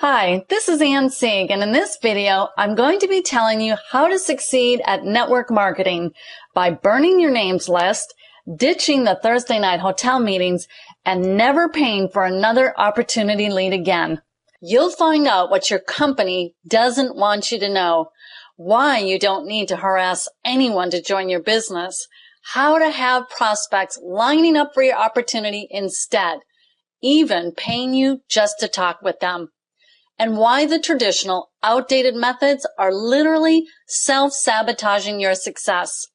Hi, this is Ann Sieg, and in this video, I'm going to be telling you how to succeed at network marketing by burning your names list, ditching the Thursday night hotel meetings, and never paying for another opportunity lead again. You'll find out what your company doesn't want you to know, why you don't need to harass anyone to join your business, how to have prospects lining up for your opportunity instead, even paying you just to talk with them, and why the traditional, outdated methods are literally self-sabotaging your success.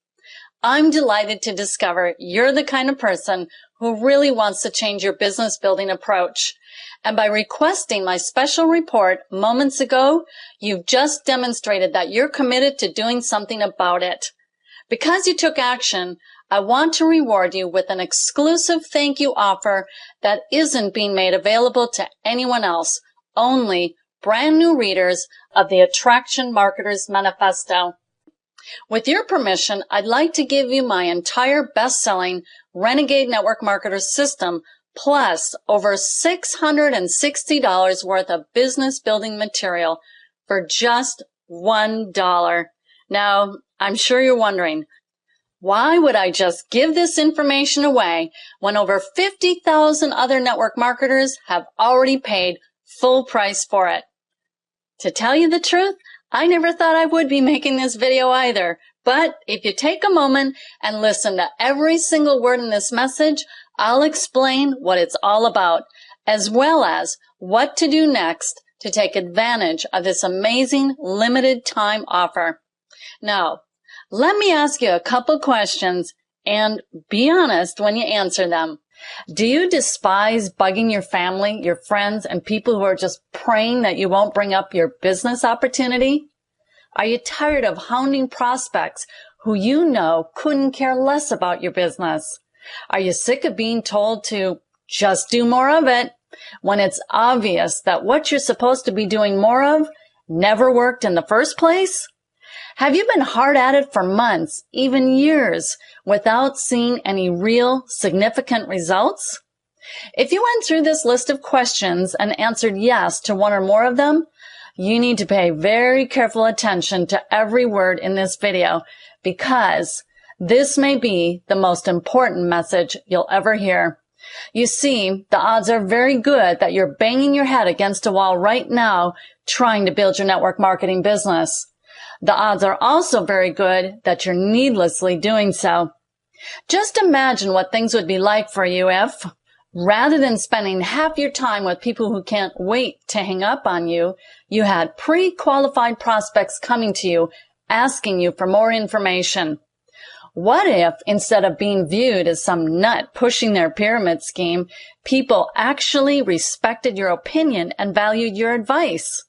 I'm delighted to discover you're the kind of person who really wants to change your business building approach. And by requesting my special report moments ago, you've just demonstrated that you're committed to doing something about it. Because you took action, I want to reward you with an exclusive thank you offer that isn't being made available to anyone else, only brand new readers of the Attraction Marketers Manifesto. With your permission, I'd like to give you my entire best-selling Renegade Network Marketer system, plus over $660 worth of business building material for just $1. Now, I'm sure you're wondering, why would I just give this information away when over 50,000 other network marketers have already paid full price for it? To tell you the truth, I never thought I would be making this video either. But if you take a moment and listen to every single word in this message, I'll explain what it's all about, as well as what to do next to take advantage of this amazing limited time offer. Now, let me ask you a couple questions and be honest when you answer them. Do you despise bugging your family, your friends, and people who are just praying that you won't bring up your business opportunity? Are you tired of hounding prospects who you know couldn't care less about your business? Are you sick of being told to just do more of it when it's obvious that what you're supposed to be doing more of never worked in the first place? Have you been hard at it for months, even years, without seeing any real significant results? If you went through this list of questions and answered yes to one or more of them, you need to pay very careful attention to every word in this video, because this may be the most important message you'll ever hear. You see, the odds are very good that you're banging your head against a wall right now trying to build your network marketing business. The odds are also very good that you're needlessly doing so. Just imagine what things would be like for you if, rather than spending half your time with people who can't wait to hang up on you, you had pre-qualified prospects coming to you, asking you for more information. What if, instead of being viewed as some nut pushing their pyramid scheme, people actually respected your opinion and valued your advice?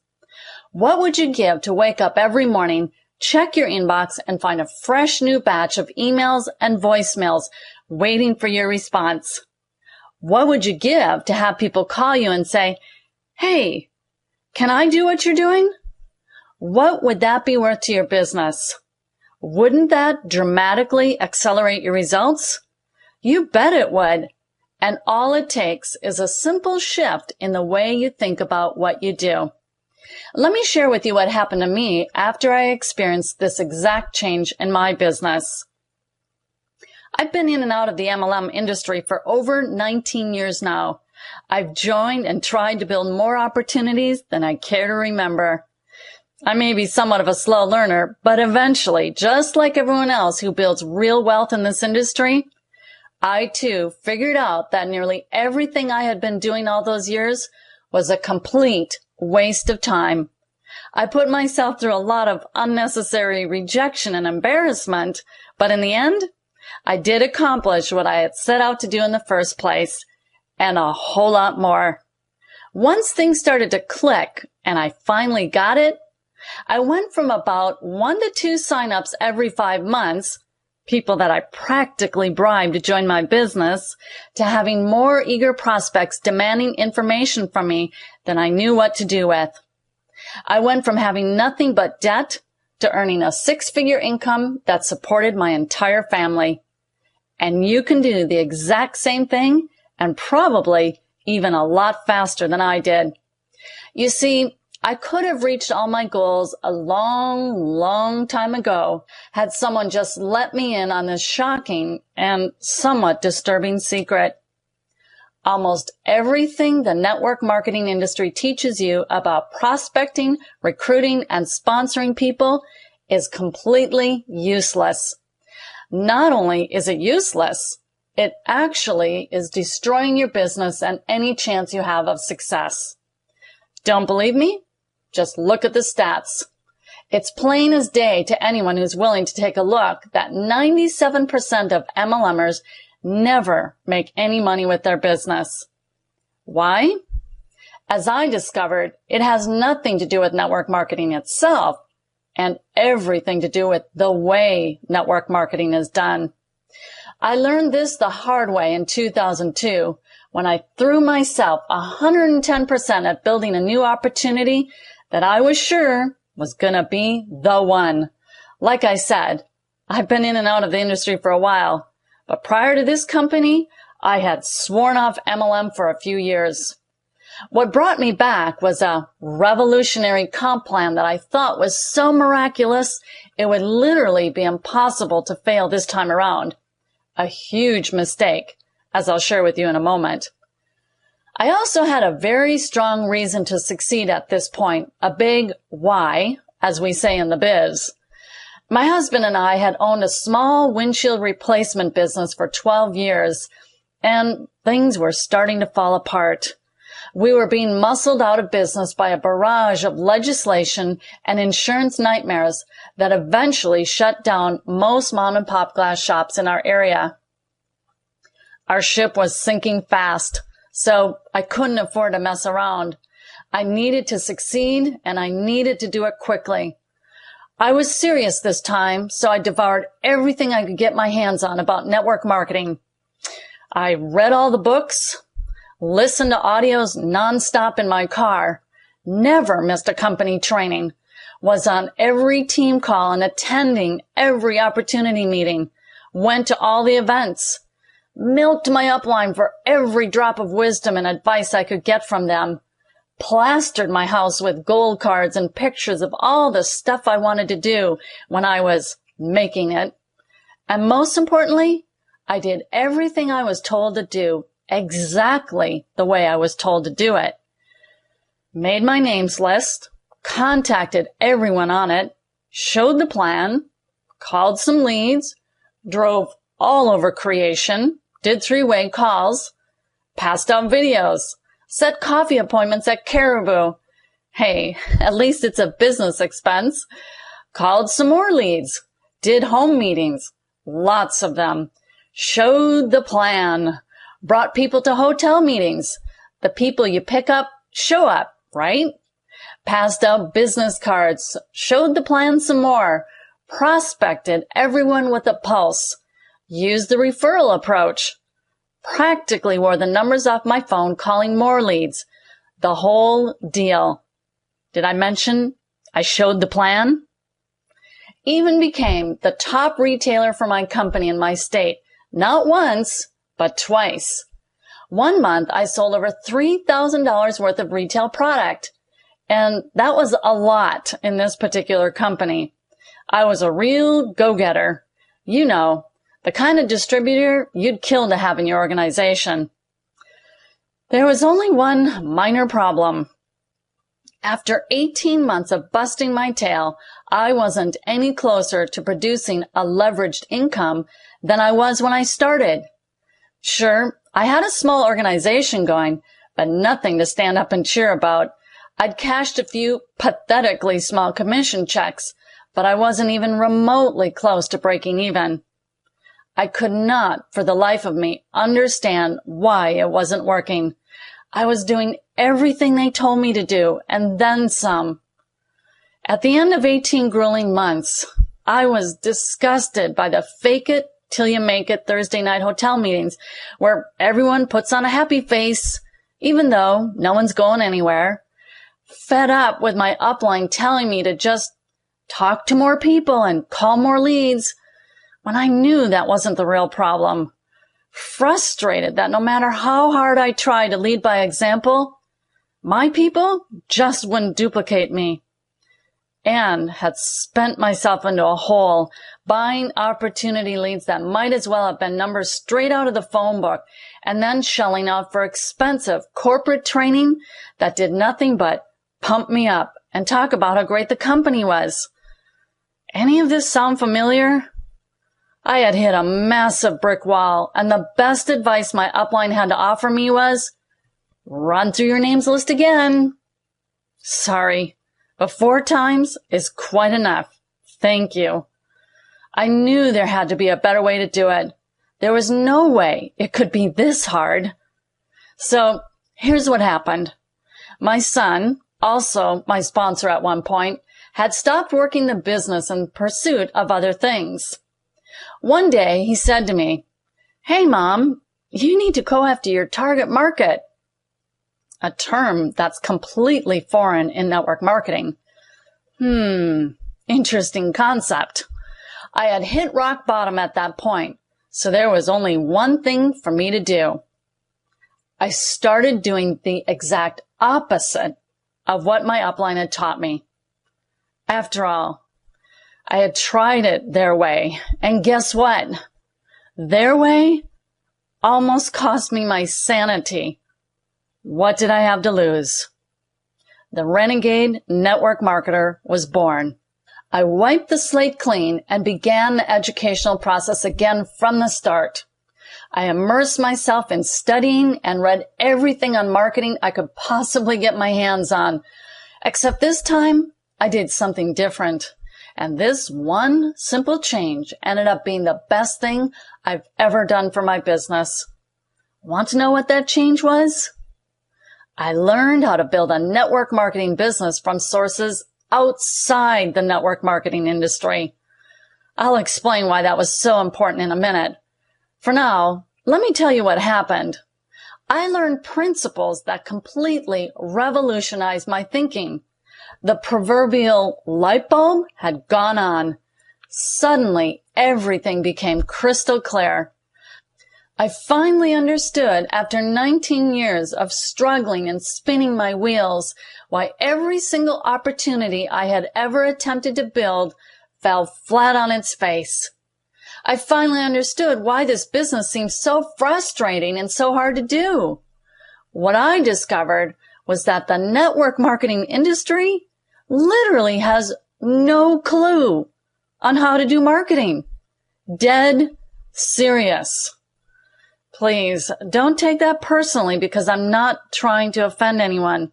What would you give to wake up every morning, check your inbox, and find a fresh new batch of emails and voicemails waiting for your response? What would you give to have people call you and say, "Hey, can I do what you're doing?" What would that be worth to your business? Wouldn't that dramatically accelerate your results? You bet it would. And all it takes is a simple shift in the way you think about what you do. Let me share with you what happened to me after I experienced this exact change in my business. I've been in and out of the MLM industry for over 19 years now. I've joined and tried to build more opportunities than I care to remember. I may be somewhat of a slow learner, but eventually, just like everyone else who builds real wealth in this industry, I too figured out that nearly everything I had been doing all those years was a complete waste of time. I put myself through a lot of unnecessary rejection and embarrassment, but in the end, I did accomplish what I had set out to do in the first place, and a whole lot more. Once things started to click and I finally got it, I went from about 1 to 2 signups every 5 months, people that I practically bribed to join my business, to having more eager prospects demanding information from me than I knew what to do with. I went from having nothing but debt to earning a 6-figure income that supported my entire family. And you can do the exact same thing, and probably even a lot faster than I did. You see, I could have reached all my goals a long time ago had someone just let me in on this shocking and somewhat disturbing secret. Almost everything the network marketing industry teaches you about prospecting, recruiting, and sponsoring people is completely useless. Not only is it useless, it actually is destroying your business and any chance you have of success. Don't believe me? Just look at the stats. It's plain as day to anyone who's willing to take a look that 97% of MLMers never make any money with their business. Why? As I discovered, it has nothing to do with network marketing itself and everything to do with the way network marketing is done. I learned this the hard way in 2002 when I threw myself 110% at building a new opportunity that I was sure was gonna be the one. Like I said, I've been in and out of the industry for a while, but prior to this company, I had sworn off MLM for a few years. What brought me back was a revolutionary comp plan that I thought was so miraculous it would literally be impossible to fail this time around. A huge mistake, as I'll share with you in a moment. I also had a very strong reason to succeed at this point, a big why, as we say in the biz. My husband and I had owned a small windshield replacement business for 12 years, and things were starting to fall apart. We were being muscled out of business by a barrage of legislation and insurance nightmares that eventually shut down most mom-and-pop glass shops in our area. Our ship was sinking fast, so I couldn't afford to mess around. I needed to succeed, and I needed to do it quickly. I was serious this time, so I devoured everything I could get my hands on about network marketing. I read all the books, listened to audios nonstop in my car, never missed a company training, was on every team call and attending every opportunity meeting, went to all the events, milked my upline for every drop of wisdom and advice I could get from them, plastered my house with gold cards and pictures of all the stuff I wanted to do when I was making it. And most importantly, I did everything I was told to do exactly the way I was told to do it. Made my names list, contacted everyone on it, showed the plan, called some leads, drove all over creation, did three-way calls, passed out videos, set coffee appointments at Caribou. Hey, at least it's a business expense. Called some more leads, did home meetings, lots of them, showed the plan, brought people to hotel meetings. The people you pick up show up, right? Passed out business cards, showed the plan some more, prospected everyone with a pulse, used the referral approach, practically wore the numbers off my phone calling more leads. The whole deal. Did I mention I showed the plan? Even became the top retailer for my company in my state, not once, but twice. One month, I sold over $3,000 worth of retail product. And that was a lot in this particular company. I was a real go-getter. You know, the kind of distributor you'd kill to have in your organization. There was only one minor problem. After 18 months of busting my tail, I wasn't any closer to producing a leveraged income than I was when I started. Sure, I had a small organization going, but nothing to stand up and cheer about. I'd cashed a few pathetically small commission checks, but I wasn't even remotely close to breaking even. I could not, for the life of me, understand why it wasn't working. I was doing everything they told me to do, and then some. At the end of 18 grueling months, I was disgusted by the fake it till you make it Thursday night hotel meetings where everyone puts on a happy face, even though no one's going anywhere. Fed up with my upline telling me to just talk to more people and call more leads when I knew that wasn't the real problem. Frustrated that no matter how hard I tried to lead by example, My people just wouldn't duplicate me, and had spent myself into a hole buying opportunity leads that might as well have been numbers straight out of the phone book, and then shelling out for expensive corporate training that did nothing but pump me up and talk about how great the company was. Any of this sound familiar? I had hit a massive brick wall, and the best advice my upline had to offer me was, run through your names list again. Sorry, but 4 times is quite enough. Thank you. I knew there had to be a better way to do it. There was no way it could be this hard. So here's what happened. My son, also my sponsor at one point, had stopped working the business in pursuit of other things. One day he said to me, "Hey, Mom, you need to go after your target market." A term that's completely foreign in network marketing. Interesting concept. I had hit rock bottom at that point, so there was only one thing for me to do. I started doing the exact opposite of what my upline had taught me. After all, I had tried it their way, and guess what? Their way almost cost me my sanity. What did I have to lose? The Renegade Network Marketer was born. I wiped the slate clean and began the educational process again from the start. I immersed myself in studying and read everything on marketing I could possibly get my hands on, except this time I did something different. And this one simple change ended up being the best thing I've ever done for my business. Want to know what that change was? I learned how to build a network marketing business from sources outside the network marketing industry. I'll explain why that was so important in a minute. For now, let me tell you what happened. I learned principles that completely revolutionized my thinking. The proverbial light bulb had gone on. Suddenly, everything became crystal clear. I finally understood, after 19 years of struggling and spinning my wheels, why every single opportunity I had ever attempted to build fell flat on its face. I finally understood why this business seemed so frustrating and so hard to do. What I discovered was that the network marketing industry literally has no clue on how to do marketing. Dead serious. Please, don't take that personally, because I'm not trying to offend anyone.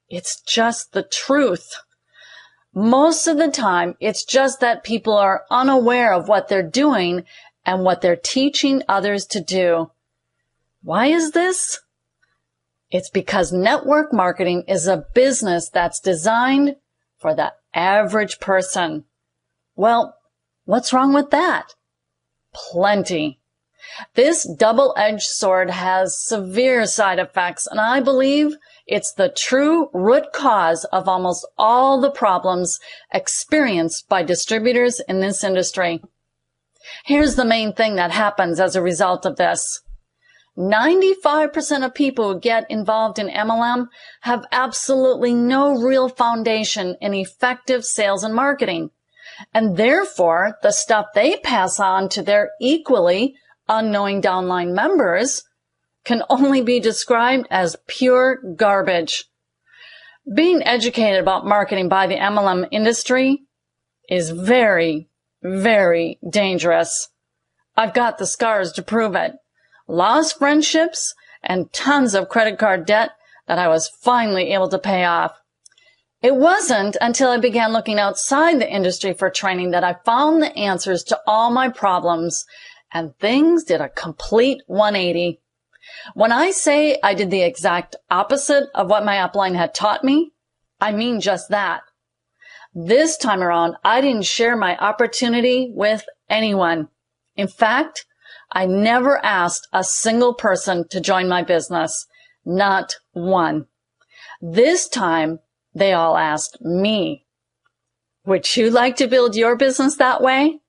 It's just the truth. Most of the time, it's just that people are unaware of what they're doing and what they're teaching others to do. Why is this? It's because network marketing is a business that's designed for the average person. Well, what's wrong with that? Plenty. This double-edged sword has severe side effects, and I believe it's the true root cause of almost all the problems experienced by distributors in this industry. Here's the main thing that happens as a result of this. 95% of people who get involved in MLM have absolutely no real foundation in effective sales and marketing, and therefore the stuff they pass on to their equally unknowing downline members can only be described as pure garbage. Being educated about marketing by the MLM industry is very, very dangerous. I've got the scars to prove it. Lost friendships and tons of credit card debt that I was finally able to pay off. It wasn't until I began looking outside the industry for training that I found the answers to all my problems, and things did a complete 180. When I say I did the exact opposite of what my upline had taught me, I mean just that. This time around, I didn't share my opportunity with anyone. In fact, I never asked a single person to join my business. Not one. This time, they all asked me. Would you like to build your business that way?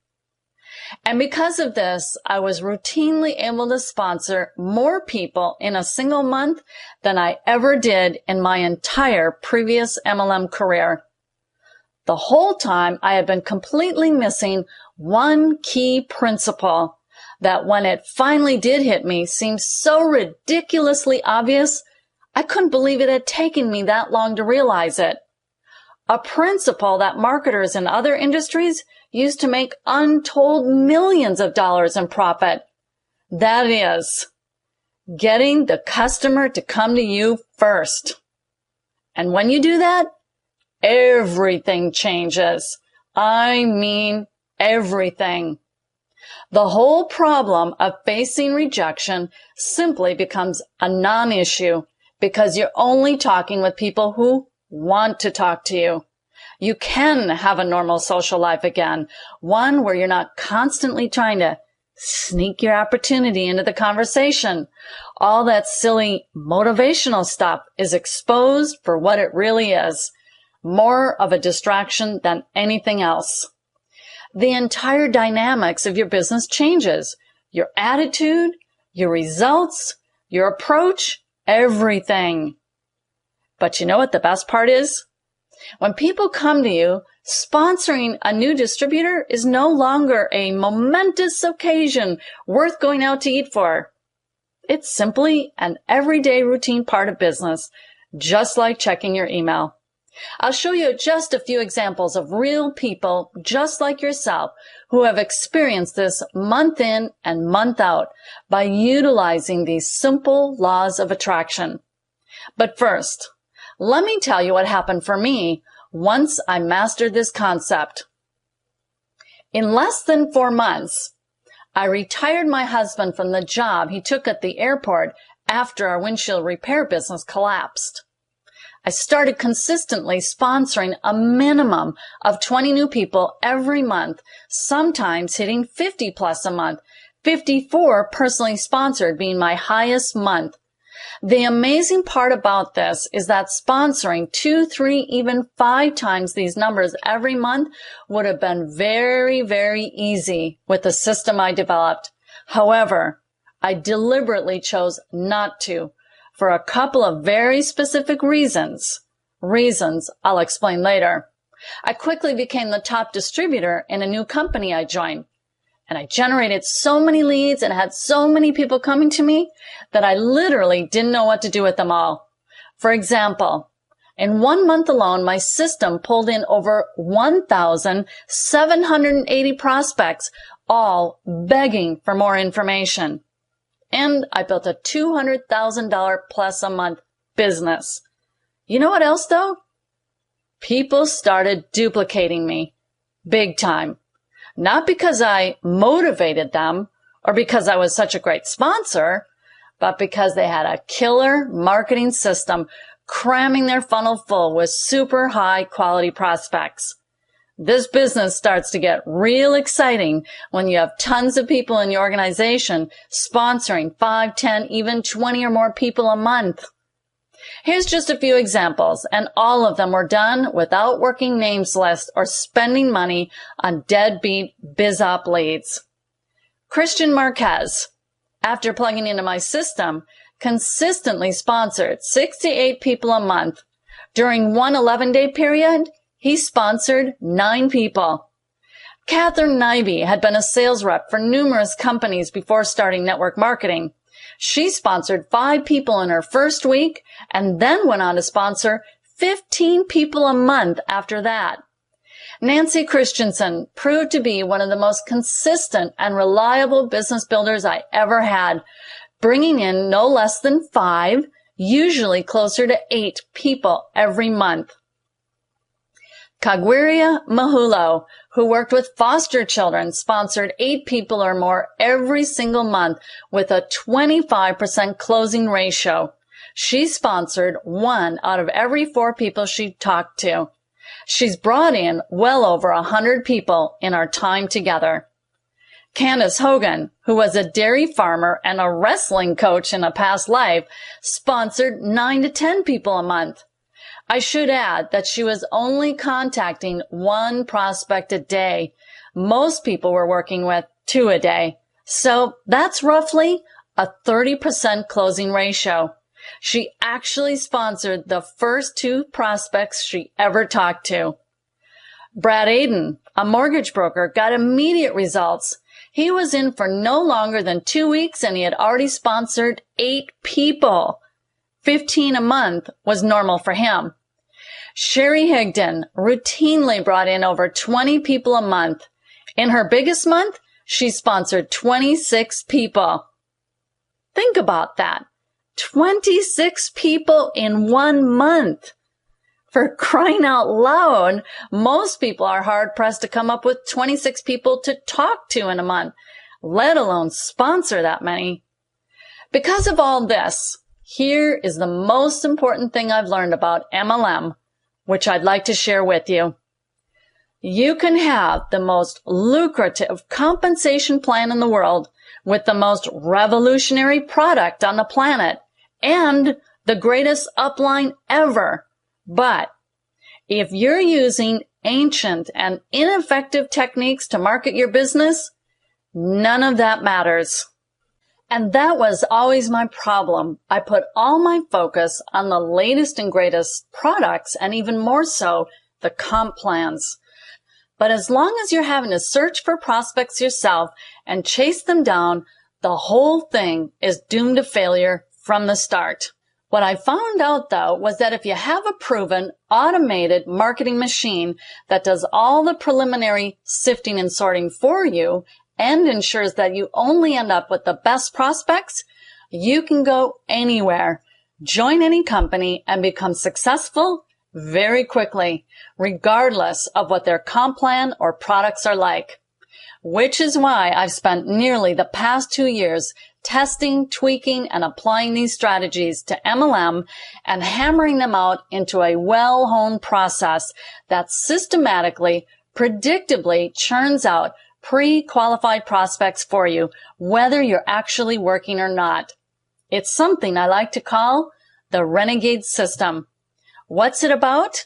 And because of this, I was routinely able to sponsor more people in a single month than I ever did in my entire previous MLM career. The whole time I had been completely missing one key principle that when it finally did hit me seemed so ridiculously obvious, I couldn't believe it had taken me that long to realize it. A principle that marketers in other industries use to make untold millions of dollars in profit. That is, getting the customer to come to you first. And when you do that, everything changes. I mean, everything. The whole problem of facing rejection simply becomes a non-issue because you're only talking with people who want to talk to you. You can have a normal social life again, one where you're not constantly trying to sneak your opportunity into the conversation. All that silly motivational stuff is exposed for what it really is, more of a distraction than anything else. The entire dynamics of your business changes. Your attitude, your results, your approach, everything. But you know what the best part is? When people come to you, sponsoring a new distributor is no longer a momentous occasion worth going out to eat for. It's simply an everyday routine part of business, just like checking your email. I'll show you just a few examples of real people just like yourself who have experienced this month in and month out by utilizing these simple laws of attraction. But first, let me tell you what happened for me once I mastered this concept. In less than 4 months, I retired my husband from the job he took at the airport after our windshield repair business collapsed. I started consistently sponsoring a minimum of 20 new people every month, sometimes hitting 50 plus a month, 54 personally sponsored being my highest month. The amazing part about this is that sponsoring 2, 3, even 5 times these numbers every month would have been very, very easy with the system I developed. However, I deliberately chose not to for a couple of very specific reasons I'll explain later. I quickly became the top distributor in a new company I joined. And I generated so many leads and had so many people coming to me that I literally didn't know what to do with them all. For example, in 1 month alone, my system pulled in over 1,780 prospects, all begging for more information. And I built a $200,000 plus a month business. You know what else, though? People started duplicating me. Big time. Not because I motivated them or because I was such a great sponsor, but because they had a killer marketing system cramming their funnel full with super high quality prospects. This business starts to get real exciting when you have tons of people in your organization sponsoring 5, 10, even 20 or more people a month. Here's just a few examples, and all of them were done without working names list or spending money on deadbeat BizOp leads. Christian Marquez, after plugging into my system, consistently sponsored 68 people a month. During one 11-day period, he sponsored 9 people. Catherine Nyby had been a sales rep for numerous companies before starting network marketing. She sponsored 5 people in her first week and then went on to sponsor 15 people a month after that. Nancy Christensen proved to be one of the most consistent and reliable business builders I ever had, bringing in no less than 5, usually closer to 8 people every month. Kagwiria Mahulo, who worked with foster children, sponsored 8 people or more every single month with a 25% closing ratio. She sponsored 1 out of every 4 people she talked to. She's brought in well over 100 people in our time together. Candace Hogan, who was a dairy farmer and a wrestling coach in a past life, sponsored 9 to 10 people a month. I should add that she was only contacting 1 prospect a day. Most people we're working with 2 a day. So that's roughly a 30% closing ratio. She actually sponsored the first 2 prospects she ever talked to. Brad Aden, a mortgage broker, got immediate results. He was in for no longer than 2 weeks and he had already sponsored 8 people. 15 a month was normal for him. Sherry Higdon routinely brought in over 20 people a month. In her biggest month, she sponsored 26 people. Think about that. 26 people in 1 month. For crying out loud, most people are hard-pressed to come up with 26 people to talk to in a month, let alone sponsor that many. Because of all this, here is the most important thing I've learned about MLM, which I'd like to share with you. You can have the most lucrative compensation plan in the world with the most revolutionary product on the planet and the greatest upline ever. But if you're using ancient and ineffective techniques to market your business, none of that matters. And that was always my problem. I put all my focus on the latest and greatest products and even more so the comp plans. But as long as you're having to search for prospects yourself and chase them down, the whole thing is doomed to failure from the start. What I found out, though, was that if you have a proven, automated marketing machine that does all the preliminary sifting and sorting for you and ensures that you only end up with the best prospects, you can go anywhere, join any company, and become successful very quickly, regardless of what their comp plan or products are like. Which is why I've spent nearly the past 2 years testing, tweaking, and applying these strategies to MLM and hammering them out into a well-honed process that systematically, predictably churns out pre-qualified prospects for you, whether you're actually working or not. It's something I like to call the Renegade system. What's it about?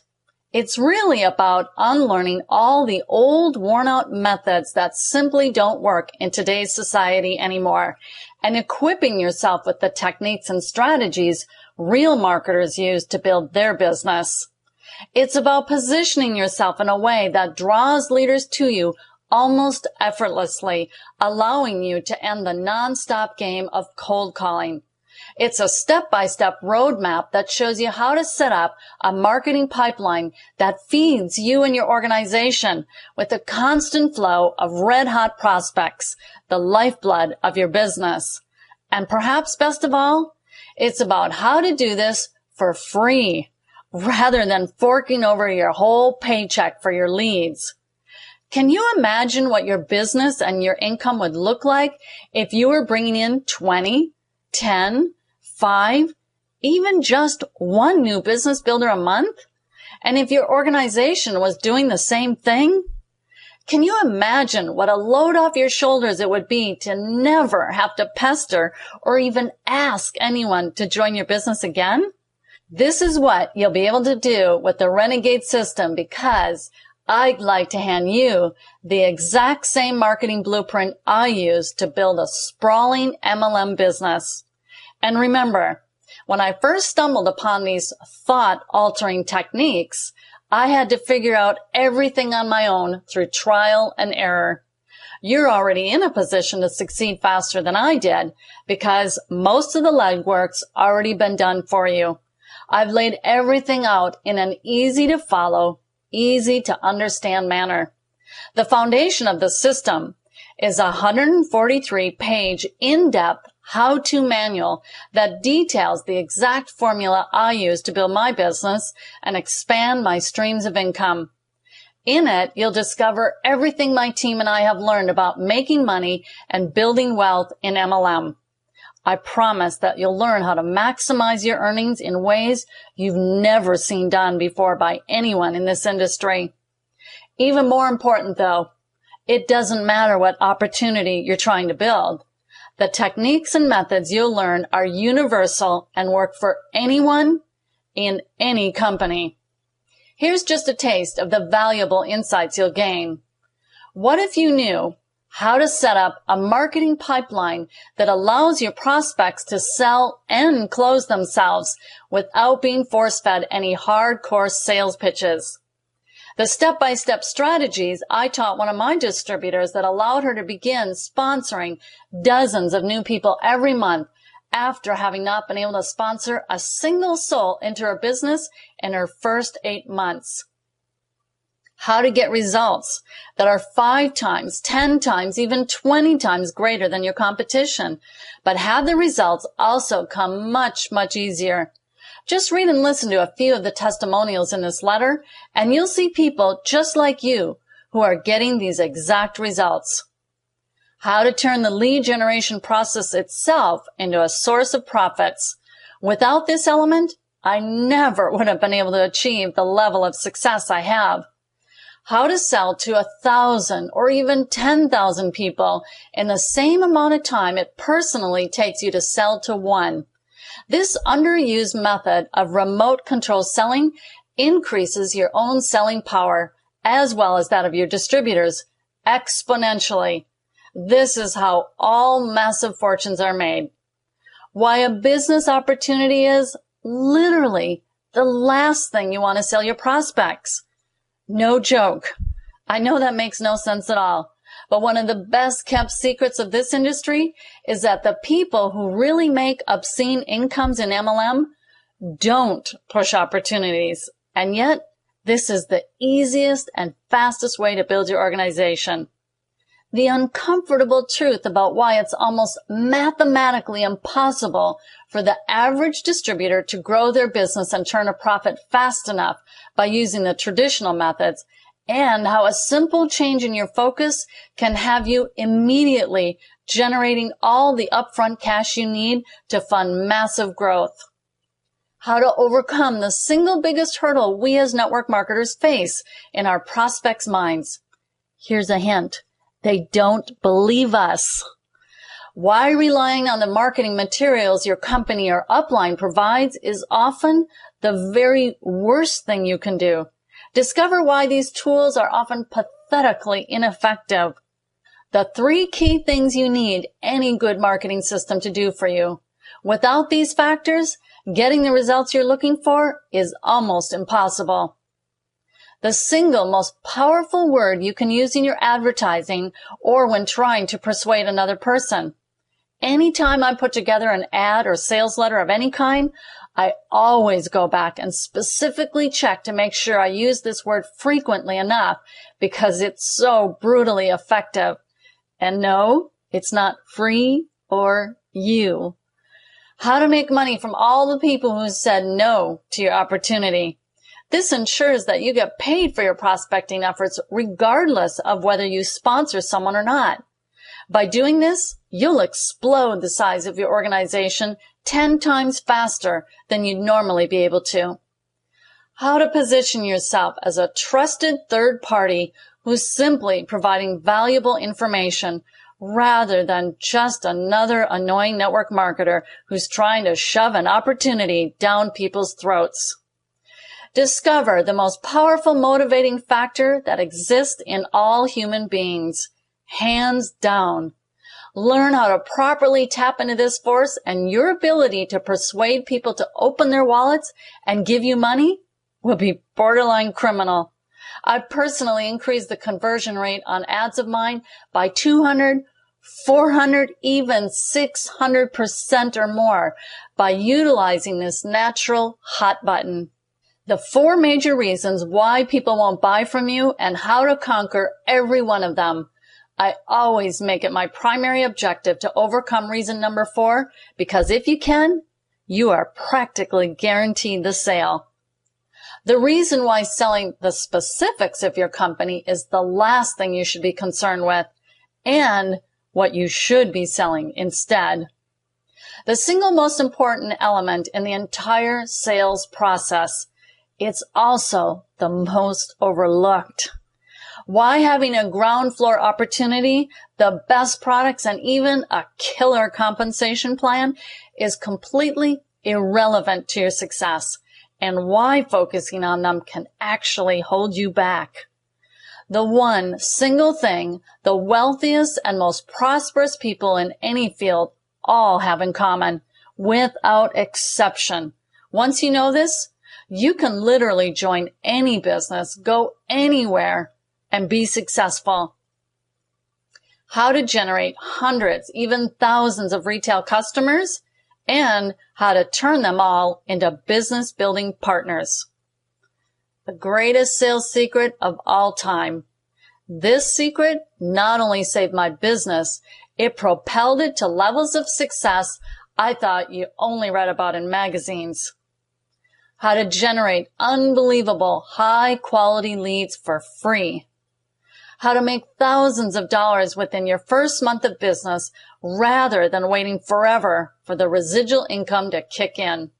It's really about unlearning all the old, worn-out methods that simply don't work in today's society anymore, and equipping yourself with the techniques and strategies real marketers use to build their business. It's about positioning yourself in a way that draws leaders to you almost effortlessly, allowing you to end the nonstop game of cold calling. It's a step-by-step roadmap that shows you how to set up a marketing pipeline that feeds you and your organization with a constant flow of red-hot prospects, the lifeblood of your business. And perhaps best of all, it's about how to do this for free rather than forking over your whole paycheck for your leads. Can you imagine what your business and your income would look like if you were bringing in 20, 10, 5, even just 1 new business builder a month? And if your organization was doing the same thing? Can you imagine what a load off your shoulders it would be to never have to pester or even ask anyone to join your business again? This is what you'll be able to do with the Renegade system, because I'd like to hand you the exact same marketing blueprint I use to build a sprawling MLM business. And remember, when I first stumbled upon these thought-altering techniques, I had to figure out everything on my own through trial and error. You're already in a position to succeed faster than I did because most of the legwork's already been done for you. I've laid everything out in an easy-to-follow, easy-to-understand manner. The foundation of the system is a 143-page in-depth how-to manual that details the exact formula I use to build my business and expand my streams of income. In it, you'll discover everything my team and I have learned about making money and building wealth in MLM. I promise that you'll learn how to maximize your earnings in ways you've never seen done before by anyone in this industry. Even more important, though, it doesn't matter what opportunity you're trying to build. The techniques and methods you'll learn are universal and work for anyone in any company. Here's just a taste of the valuable insights you'll gain. What if you knew how to set up a marketing pipeline that allows your prospects to sell and close themselves without being force-fed any hardcore sales pitches. The step-by-step strategies I taught one of my distributors that allowed her to begin sponsoring dozens of new people every month after having not been able to sponsor a single soul into her business in her first 8 months. How to get results that are 5 times, 10 times, even 20 times greater than your competition, but have the results also come much, much easier. Just read and listen to a few of the testimonials in this letter, and you'll see people just like you who are getting these exact results. How to turn the lead generation process itself into a source of profits. Without this element, I never would have been able to achieve the level of success I have. How to sell to 1,000 or even 10,000 people in the same amount of time it personally takes you to sell to one. This underused method of remote control selling increases your own selling power as well as that of your distributors exponentially. This is how all massive fortunes are made. Why a business opportunity is literally the last thing you want to sell your prospects. No joke. I know that makes no sense at all. But one of the best kept secrets of this industry is that the people who really make obscene incomes in MLM don't push opportunities. And yet, this is the easiest and fastest way to build your organization. The uncomfortable truth about why it's almost mathematically impossible for the average distributor to grow their business and turn a profit fast enough by using the traditional methods, and how a simple change in your focus can have you immediately generating all the upfront cash you need to fund massive growth. How to overcome the single biggest hurdle we as network marketers face in our prospects' minds. Here's a hint. They don't believe us. Why relying on the marketing materials your company or upline provides is often the very worst thing you can do. Discover why these tools are often pathetically ineffective. The 3 key things you need any good marketing system to do for you. Without these factors, getting the results you're looking for is almost impossible. The single most powerful word you can use in your advertising or when trying to persuade another person. Anytime I put together an ad or sales letter of any kind, I always go back and specifically check to make sure I use this word frequently enough because it's so brutally effective. And no, it's not free or you. How to make money from all the people who said no to your opportunity. This ensures that you get paid for your prospecting efforts regardless of whether you sponsor someone or not. By doing this, you'll explode the size of your organization 10 times faster than you'd normally be able to. How to position yourself as a trusted third party who's simply providing valuable information rather than just another annoying network marketer who's trying to shove an opportunity down people's throats. Discover the most powerful motivating factor that exists in all human beings. Hands down. Learn how to properly tap into this force, and your ability to persuade people to open their wallets and give you money will be borderline criminal. I personally increased the conversion rate on ads of mine by 200, 400, even 600% or more by utilizing this natural hot button. The 4 major reasons why people won't buy from you and how to conquer every one of them. I always make it my primary objective to overcome reason number 4, because if you can, you are practically guaranteed the sale. The reason why selling the specifics of your company is the last thing you should be concerned with, and what you should be selling instead. The single most important element in the entire sales process. It's also the most overlooked. Why having a ground floor opportunity, the best products, and even a killer compensation plan is completely irrelevant to your success, and why focusing on them can actually hold you back. The one single thing the wealthiest and most prosperous people in any field all have in common, without exception. Once you know this, you can literally join any business, go anywhere, and be successful. How to generate hundreds, even thousands of retail customers, and how to turn them all into business building partners. The greatest sales secret of all time. This secret not only saved my business, it propelled it to levels of success I thought you only read about in magazines. How to generate unbelievable high-quality leads for free. How to make thousands of dollars within your first month of business rather than waiting forever for the residual income to kick in.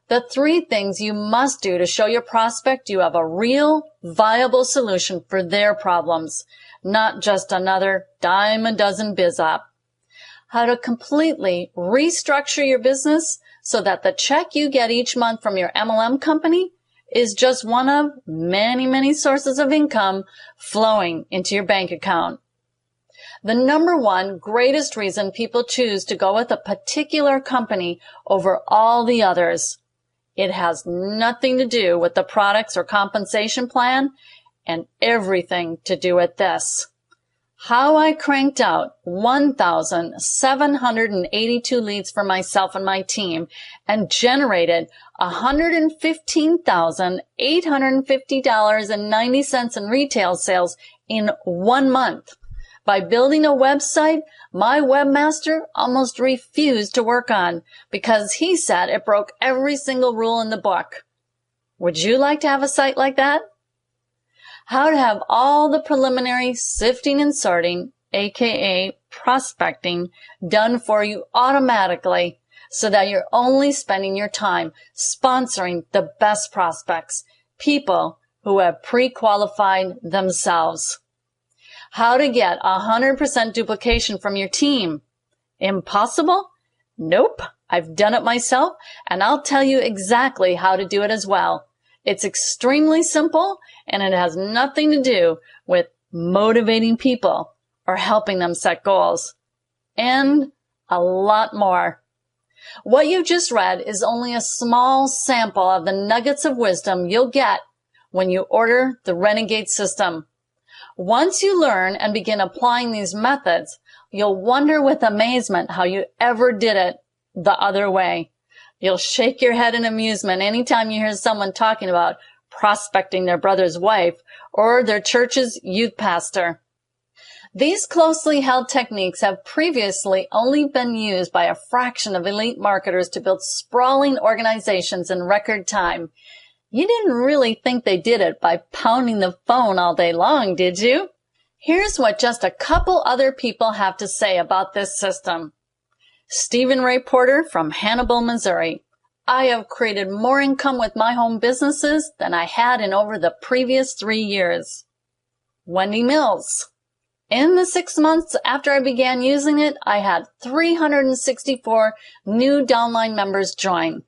The 3 things you must do to show your prospect you have a real, viable solution for their problems, not just another dime a dozen biz op. How to completely restructure your business so that the check you get each month from your MLM company is just one of many, many sources of income flowing into your bank account. The number one greatest reason people choose to go with a particular company over all the others. It has nothing to do with the products or compensation plan and everything to do with this. How I cranked out 1,782 leads for myself and my team and generated $115,850.90 in retail sales in 1 month. By building a website my webmaster almost refused to work on because he said it broke every single rule in the book. Would you like to have a site like that? How to have all the preliminary sifting and sorting, aka prospecting, done for you automatically so that you're only spending your time sponsoring the best prospects, people who have pre-qualified themselves. How to get 100% duplication from your team. Impossible? Nope. I've done it myself, and I'll tell you exactly how to do it as well. It's extremely simple, and it has nothing to do with motivating people or helping them set goals. And a lot more. What you just read is only a small sample of the nuggets of wisdom you'll get when you order the Renegade system. Once you learn and begin applying these methods, you'll wonder with amazement how you ever did it the other way. You'll shake your head in amusement anytime you hear someone talking about prospecting their brother's wife or their church's youth pastor. These closely held techniques have previously only been used by a fraction of elite marketers to build sprawling organizations in record time. You didn't really think they did it by pounding the phone all day long, did you? Here's what just a couple other people have to say about this system. Stephen Ray Porter from Hannibal, Missouri. I have created more income with my home businesses than I had in over the previous 3 years. Wendy Mills. In the 6 months after I began using it, I had 364 new downline members join.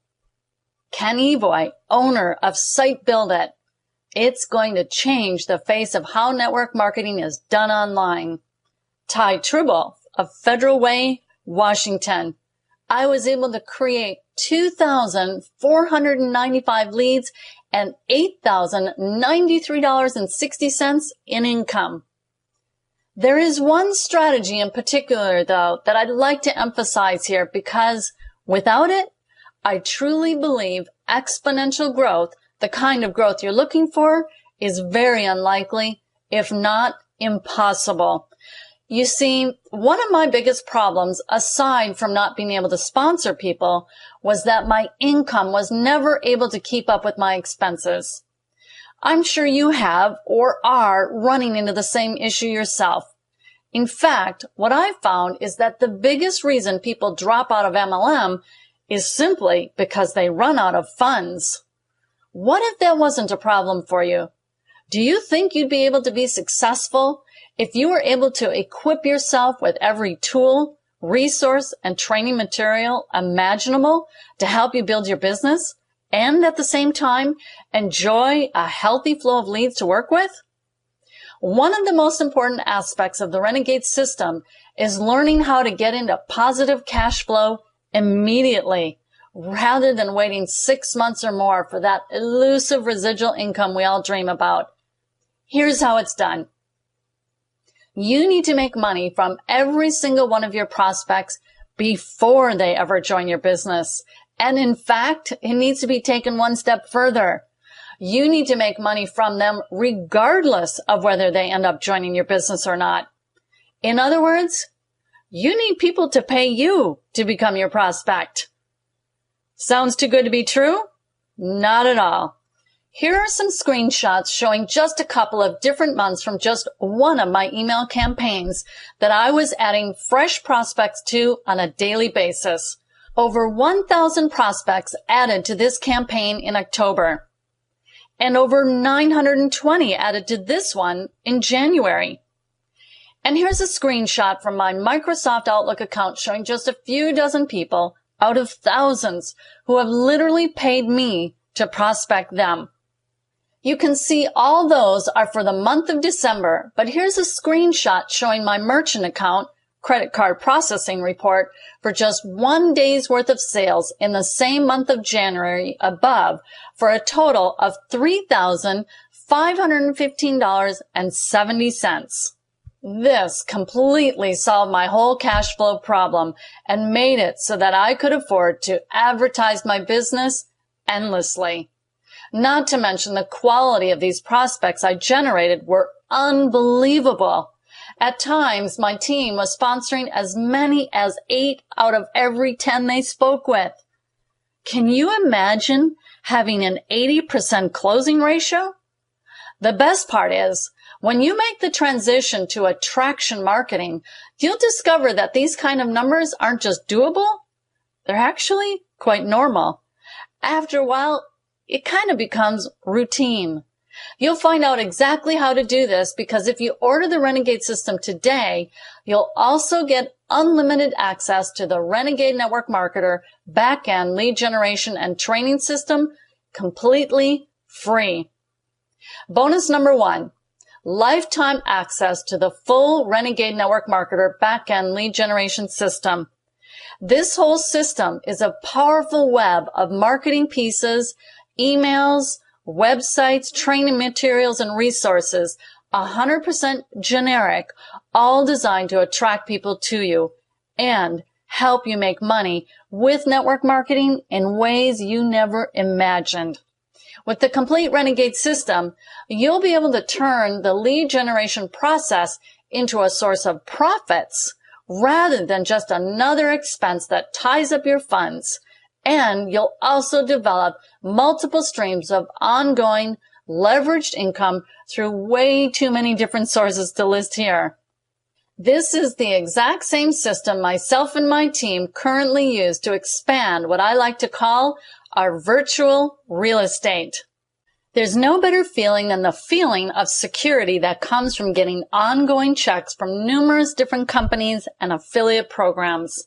Ken Evoy, owner of Site Build It. It's going to change the face of how network marketing is done online. Ty Trubel of Federal Way, Washington. I was able to create 2,495 leads and $8,093.60 in income. There is one strategy in particular, though, that I'd like to emphasize here because without it, I truly believe exponential growth, the kind of growth you're looking for, is very unlikely, if not impossible. You see, one of my biggest problems, aside from not being able to sponsor people, was that my income was never able to keep up with my expenses. I'm sure you have or are running into the same issue yourself. In fact, what I've found is that the biggest reason people drop out of MLM is simply because they run out of funds. What if that wasn't a problem for you? Do you think you'd be able to be successful if you were able to equip yourself with every tool, resource, and training material imaginable to help you build your business and at the same time enjoy a healthy flow of leads to work with? One of the most important aspects of the Renegade system is learning how to get into positive cash flow immediately, rather than waiting 6 months or more for that elusive residual income we all dream about. Here's how it's done. You need to make money from every single one of your prospects before they ever join your business. And in fact, it needs to be taken one step further. You need to make money from them regardless of whether they end up joining your business or not. In other words, you need people to pay you to become your prospect. Sounds too good to be true? Not at all. Here are some screenshots showing just a couple of different months from just one of my email campaigns that I was adding fresh prospects to on a daily basis. Over 1,000 prospects added to this campaign in October, and over 920 added to this one in January. And here's a screenshot from my Microsoft Outlook account showing just a few dozen people out of thousands who have literally paid me to prospect them. You can see all those are for the month of December, but here's a screenshot showing my merchant account credit card processing report for just 1 day's worth of sales in the same month of January above, for a total of $3,515.70. This completely solved my whole cash flow problem and made it so that I could afford to advertise my business endlessly. Not to mention the quality of these prospects I generated were unbelievable. At times, my team was sponsoring as many as 8 out of every 10 they spoke with. Can you imagine having an 80% closing ratio? The best part is, when you make the transition to attraction marketing, you'll discover that these kind of numbers aren't just doable, they're actually quite normal. After a while, it kind of becomes routine. You'll find out exactly how to do this because if you order the Renegade system today, you'll also get unlimited access to the Renegade Network Marketer back-end lead generation and training system completely free. Bonus number 1, lifetime access to the full Renegade Network Marketer back-end lead generation system. This whole system is a powerful web of marketing pieces, emails, websites, training materials, and resources, 100% generic, all designed to attract people to you and help you make money with network marketing in ways you never imagined. With the complete Renegade system, you'll be able to turn the lead generation process into a source of profits rather than just another expense that ties up your funds. And you'll also develop multiple streams of ongoing leveraged income through way too many different sources to list here. This is the exact same system myself and my team currently use to expand what I like to call our virtual real estate. There's no better feeling than the feeling of security that comes from getting ongoing checks from numerous different companies and affiliate programs.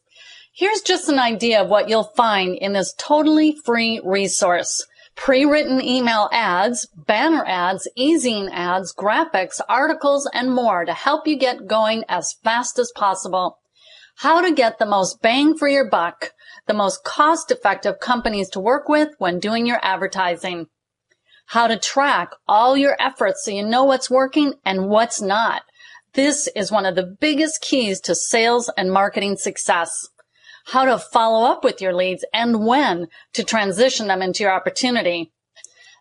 Here's just an idea of what you'll find in this totally free resource. Pre-written email ads, banner ads, e-zine ads, graphics, articles, and more to help you get going as fast as possible. How to get the most bang for your buck, the most cost-effective companies to work with when doing your advertising. How to track all your efforts so you know what's working and what's not. This is one of the biggest keys to sales and marketing success. How to follow up with your leads and when to transition them into your opportunity.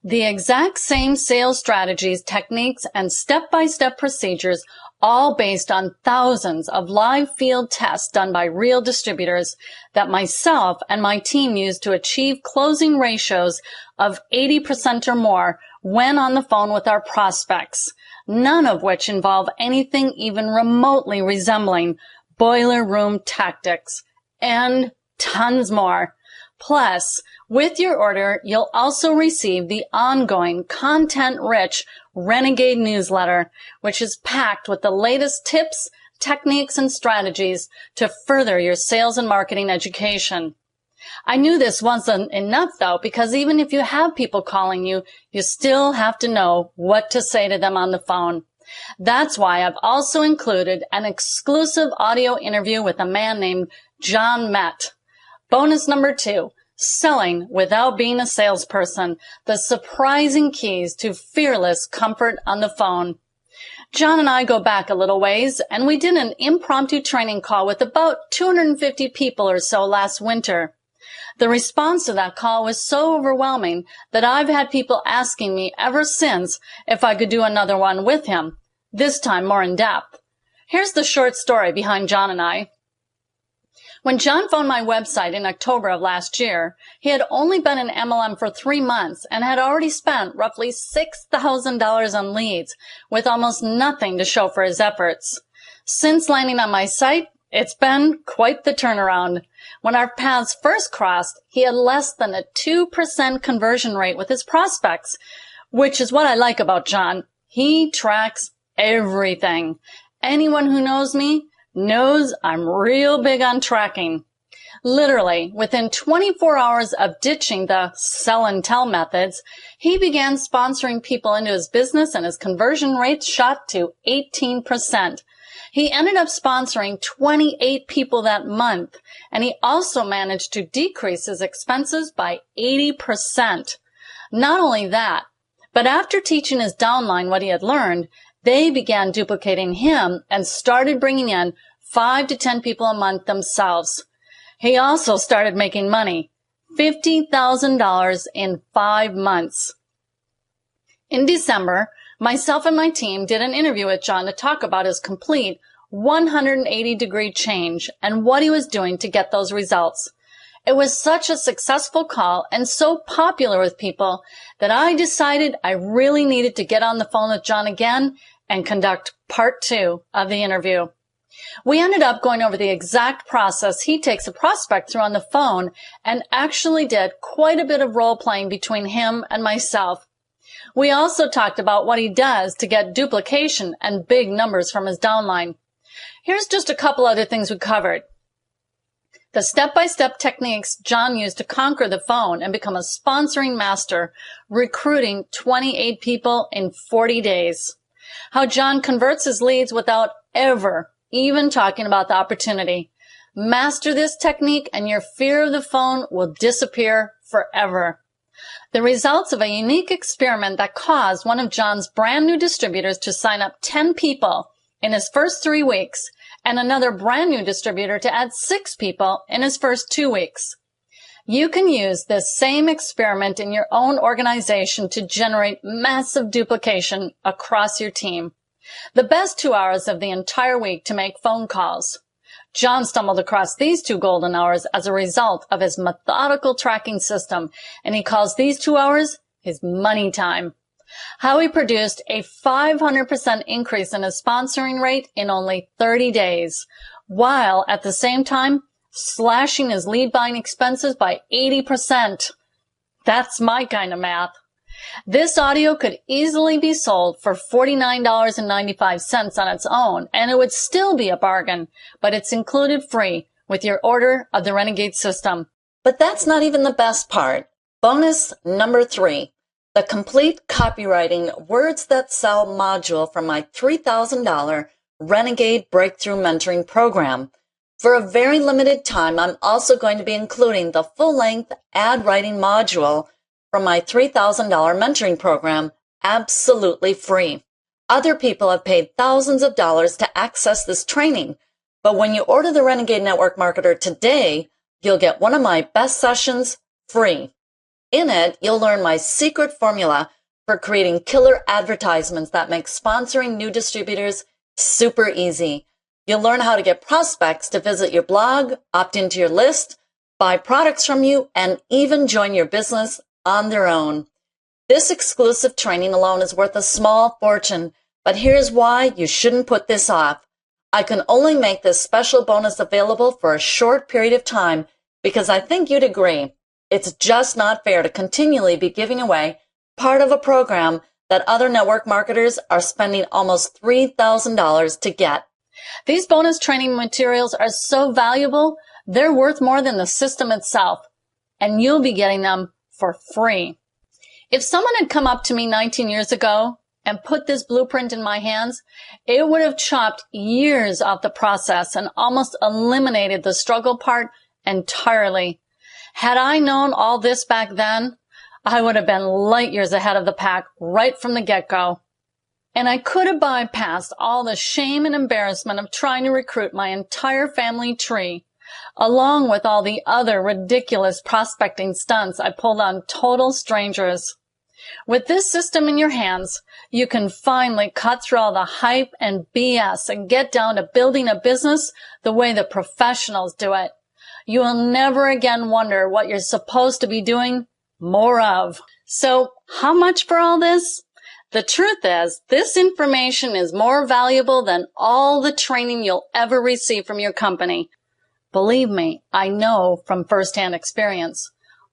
The exact same sales strategies, techniques, and step-by-step procedures, all based on thousands of live field tests done by real distributors that myself and my team use to achieve closing ratios of 80% or more when on the phone with our prospects, none of which involve anything even remotely resembling boiler room tactics. And tons more. Plus, with your order, you'll also receive the ongoing content-rich Renegade newsletter, which is packed with the latest tips, techniques, and strategies to further your sales and marketing education. I knew this wasn't enough, though, because even if you have people calling you, you still have to know what to say to them on the phone. That's why I've also included an exclusive audio interview with a man named John Met. Bonus number 2, selling without being a salesperson, the surprising keys to fearless comfort on the phone. John and I go back a little ways, and we did an impromptu training call with about 250 people or so last winter. The response to that call was so overwhelming that I've had people asking me ever since if I could do another one with him, this time more in depth. Here's the short story behind John and I. When John phoned my website in October of last year, he had only been in MLM for 3 months and had already spent roughly $6,000 on leads with almost nothing to show for his efforts. Since landing on my site, it's been quite the turnaround. When our paths first crossed, he had less than a 2% conversion rate with his prospects, which is what I like about John. He tracks everything. Anyone who knows me knows I'm real big on tracking. Literally, within 24 hours of ditching the sell and tell methods, he began sponsoring people into his business and his conversion rate shot to 18%. He ended up sponsoring 28 people that month, and he also managed to decrease his expenses by 80%. Not only that, but after teaching his downline what he had learned, they began duplicating him and started bringing in 5 to 10 people a month themselves. He also started making money, $50,000 in 5 months. In December, myself and my team did an interview with John to talk about his complete 180-degree change and what he was doing to get those results. It was such a successful call and so popular with people that I decided I really needed to get on the phone with John again and conduct part 2 of the interview. We ended up going over the exact process he takes a prospect through on the phone and actually did quite a bit of role-playing between him and myself. We also talked about what he does to get duplication and big numbers from his downline. Here's just a couple other things we covered. The step-by-step techniques John used to conquer the phone and become a sponsoring master, recruiting 28 people in 40 days. How John converts his leads without ever even talking about the opportunity. Master this technique and your fear of the phone will disappear forever. The results of a unique experiment that caused one of John's brand new distributors to sign up 10 people in his first 3 weeks and another brand new distributor to add 6 people in his first 2 weeks. You can use this same experiment in your own organization to generate massive duplication across your team. The best 2 hours of the entire week to make phone calls. John stumbled across these 2 golden hours as a result of his methodical tracking system, and he calls these 2 hours his money time. How he produced a 500% increase in his sponsoring rate in only 30 days, while at the same time slashing his lead buying expenses by 80%. That's my kind of math. This audio could easily be sold for $49.95 on its own, and it would still be a bargain, but it's included free with your order of the Renegade system. But that's not even the best part. Bonus number 3, the complete copywriting Words That Sell module from my $3,000 Renegade Breakthrough Mentoring Program. For a very limited time, I'm also going to be including the full-length ad writing module from my $3,000 mentoring program, absolutely free. Other people have paid thousands of dollars to access this training, but when you order the Renegade Network Marketer today, you'll get one of my best sessions free. In it, you'll learn my secret formula for creating killer advertisements that make sponsoring new distributors super easy. You'll learn how to get prospects to visit your blog, opt into your list, buy products from you, and even join your business on their own. This exclusive training alone is worth a small fortune, but here's why you shouldn't put this off. I can only make this special bonus available for a short period of time because I think you'd agree. It's just not fair to continually be giving away part of a program that other network marketers are spending almost $3,000 to get. These bonus training materials are so valuable, they're worth more than the system itself, and you'll be getting them for free. If someone had come up to me 19 years ago and put this blueprint in my hands, it would have chopped years off the process and almost eliminated the struggle part entirely. Had I known all this back then, I would have been light years ahead of the pack right from the get-go. And I could have bypassed all the shame and embarrassment of trying to recruit my entire family tree, along with all the other ridiculous prospecting stunts I pulled on total strangers. With this system in your hands, you can finally cut through all the hype and BS and get down to building a business the way the professionals do it. You will never again wonder what you're supposed to be doing more of. So, how much for all this? The truth is, this information is more valuable than all the training you'll ever receive from your company. Believe me, I know from firsthand experience.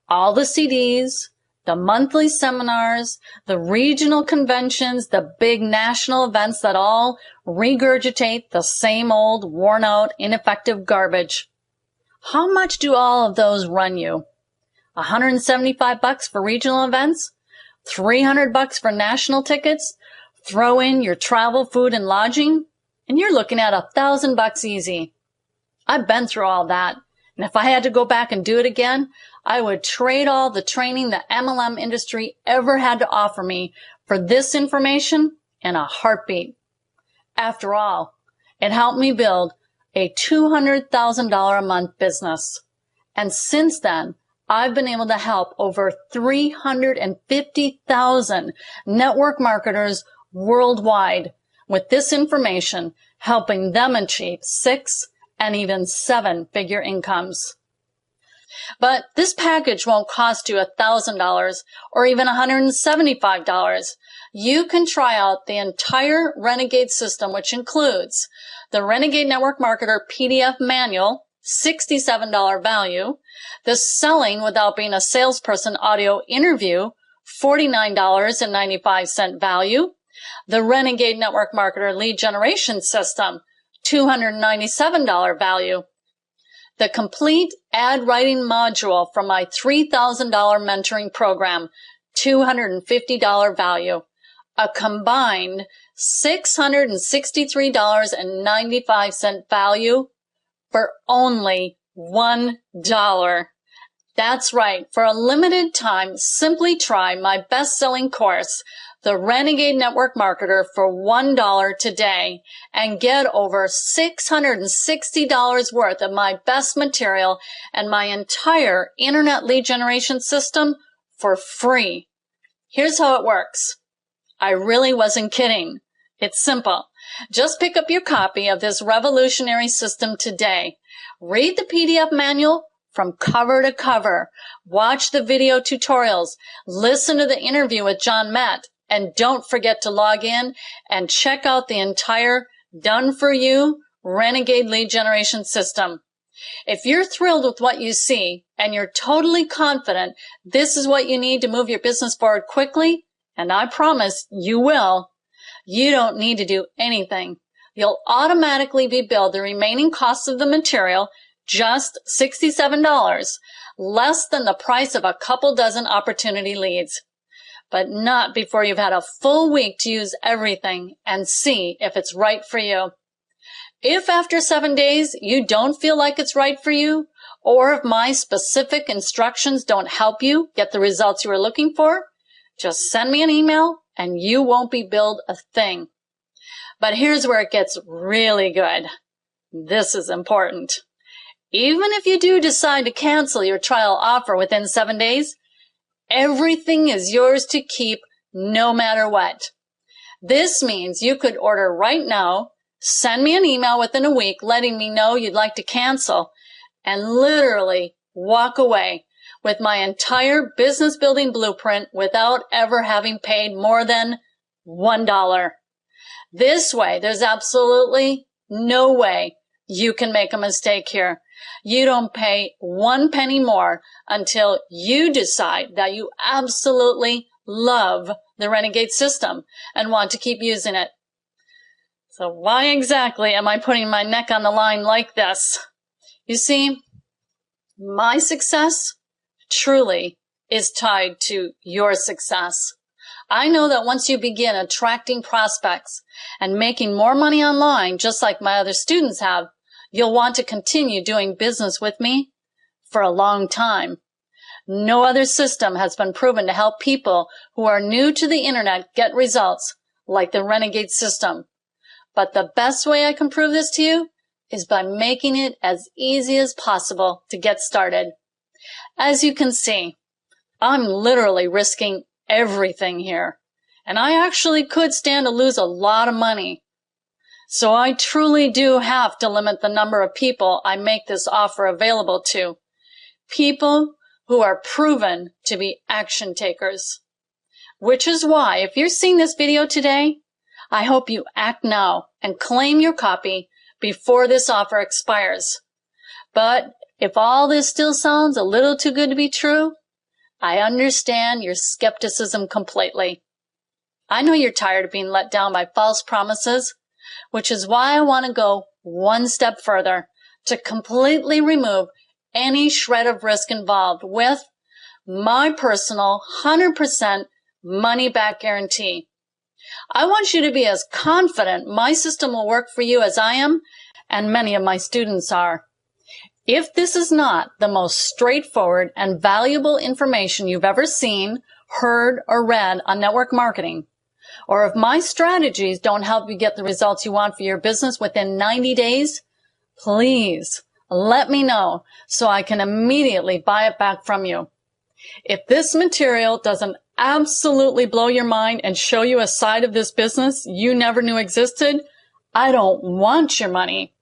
All the CDs, the monthly seminars, the regional conventions, the big national events that all regurgitate the same old, worn-out, ineffective garbage. How much do all of those run you? $175 for regional events? $300 for national tickets? Throw in your travel, food, and lodging, and you're looking at $1,000 easy. I've been through all that, and if I had to go back and do it again, I would trade all the training the MLM industry ever had to offer me for this information in a heartbeat. After all, it helped me build a $200,000 a month business. And since then, I've been able to help over 350,000 network marketers worldwide with this information, helping them achieve 6 and even 7-figure incomes. But this package won't cost you $1,000 or even $175. You can try out the entire Renegade system, which includes the Renegade Network Marketer PDF manual, $67 value, the Selling Without Being a Salesperson audio interview, $49.95 value, the Renegade Network Marketer lead generation system, $297 value, the complete ad writing module from my $3,000 mentoring program, $250 value, a combined $663.95 value for only $1. That's right. For a limited time, simply try my best-selling course, The Renegade Network Marketer, for $1 today and get over $660 worth of my best material and my entire internet lead generation system for free. Here's how it works. I really wasn't kidding. It's simple. Just pick up your copy of this revolutionary system today. Read the PDF manual from cover to cover. Watch the video tutorials. Listen to the interview with John Matt. And don't forget to log in and check out the entire done-for-you Renegade lead generation system. If you're thrilled with what you see and you're totally confident this is what you need to move your business forward quickly, and I promise you will, you don't need to do anything. You'll automatically be billed the remaining costs of the material, just $67, less than the price of a couple dozen opportunity leads. But not before you've had a full week to use everything and see if it's right for you. If after 7 days you don't feel like it's right for you, or if my specific instructions don't help you get the results you are looking for, just send me an email and you won't be billed a thing. But here's where it gets really good. This is important. Even if you do decide to cancel your trial offer within 7 days, everything is yours to keep no matter what. This means you could order right now, send me an email within a week letting me know you'd like to cancel, and literally walk away with my entire business building blueprint without ever having paid more than $1. This way, there's absolutely no way you can make a mistake here. You don't pay 1 penny more until you decide that you absolutely love the Renegade system and want to keep using it. So why exactly am I putting my neck on the line like this? You see, my success truly is tied to your success. I know that once you begin attracting prospects and making more money online, just like my other students have, you'll want to continue doing business with me for a long time. No other system has been proven to help people who are new to the internet get results like the Renegade system. But the best way I can prove this to you is by making it as easy as possible to get started. As you can see, I'm literally risking everything here, and I actually could stand to lose a lot of money. So I truly do have to limit the number of people I make this offer available to. People who are proven to be action takers. Which is why, if you're seeing this video today, I hope you act now and claim your copy before this offer expires. But if all this still sounds a little too good to be true, I understand your skepticism completely. I know you're tired of being let down by false promises, which is why I want to go one step further to completely remove any shred of risk involved with my personal 100% money-back guarantee. I want you to be as confident my system will work for you as I am, and many of my students are. If this is not the most straightforward and valuable information you've ever seen, heard, or read on network marketing, or if my strategies don't help you get the results you want for your business within 90 days, please let me know so I can immediately buy it back from you. If this material doesn't absolutely blow your mind and show you a side of this business you never knew existed, I don't want your money.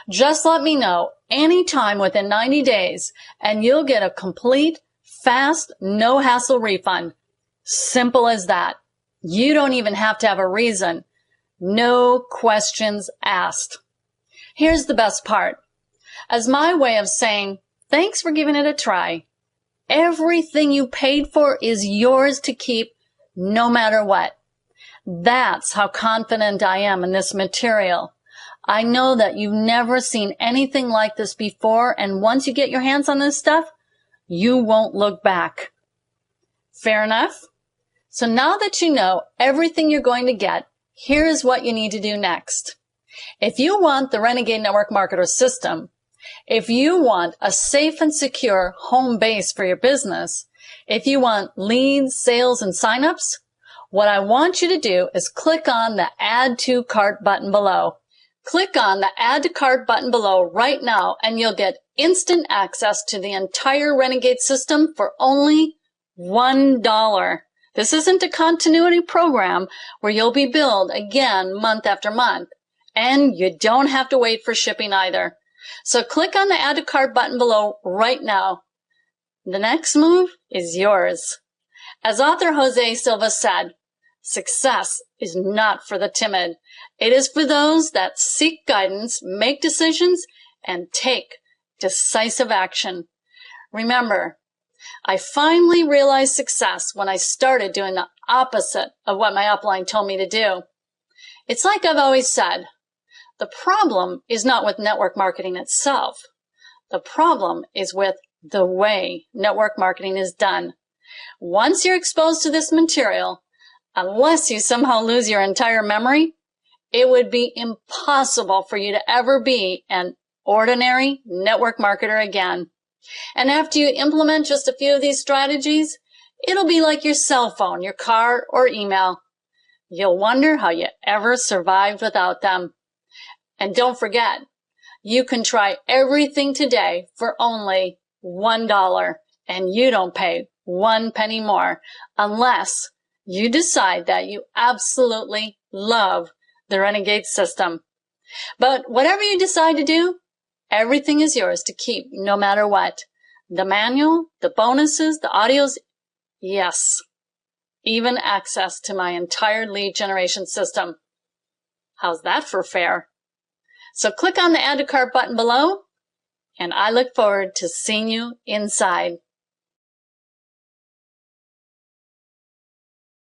Just let me know anytime within 90 days and you'll get a complete, fast, no-hassle refund. Simple as that. You don't even have to have a reason. No questions asked. Here's the best part. As my way of saying, thanks for giving it a try. Everything you paid for is yours to keep no matter what. That's how confident I am in this material. I know that you've never seen anything like this before, and once you get your hands on this stuff, you won't look back. Fair enough? So now that you know everything you're going to get, here's what you need to do next. If you want the Renegade Network Marketer system, if you want a safe and secure home base for your business, if you want leads, sales, and signups, what I want you to do is click on the Add to Cart button below. Click on the Add to Cart button below right now and you'll get instant access to the entire Renegade system for only $1. This isn't a continuity program where you'll be billed again month after month. And you don't have to wait for shipping either. So click on the Add to Cart button below right now. The next move is yours. As author Jose Silva said, success is not for the timid. It is for those that seek guidance, make decisions, and take decisive action. Remember, I finally realized success when I started doing the opposite of what my upline told me to do. It's like I've always said, the problem is not with network marketing itself. The problem is with the way network marketing is done. Once you're exposed to this material, unless you somehow lose your entire memory, it would be impossible for you to ever be an ordinary network marketer again. And after you implement just a few of these strategies, it'll be like your cell phone, your car, or email. You'll wonder how you ever survived without them. And don't forget, you can try everything today for only $1, and you don't pay 1 penny more unless you decide that you absolutely love the Renegade system. But whatever you decide to do, everything is yours to keep no matter what. The manual, the bonuses, the audios, yes, even access to my entire lead generation system. How's that for fair? So click on the Add to Cart button below, and I look forward to seeing you inside.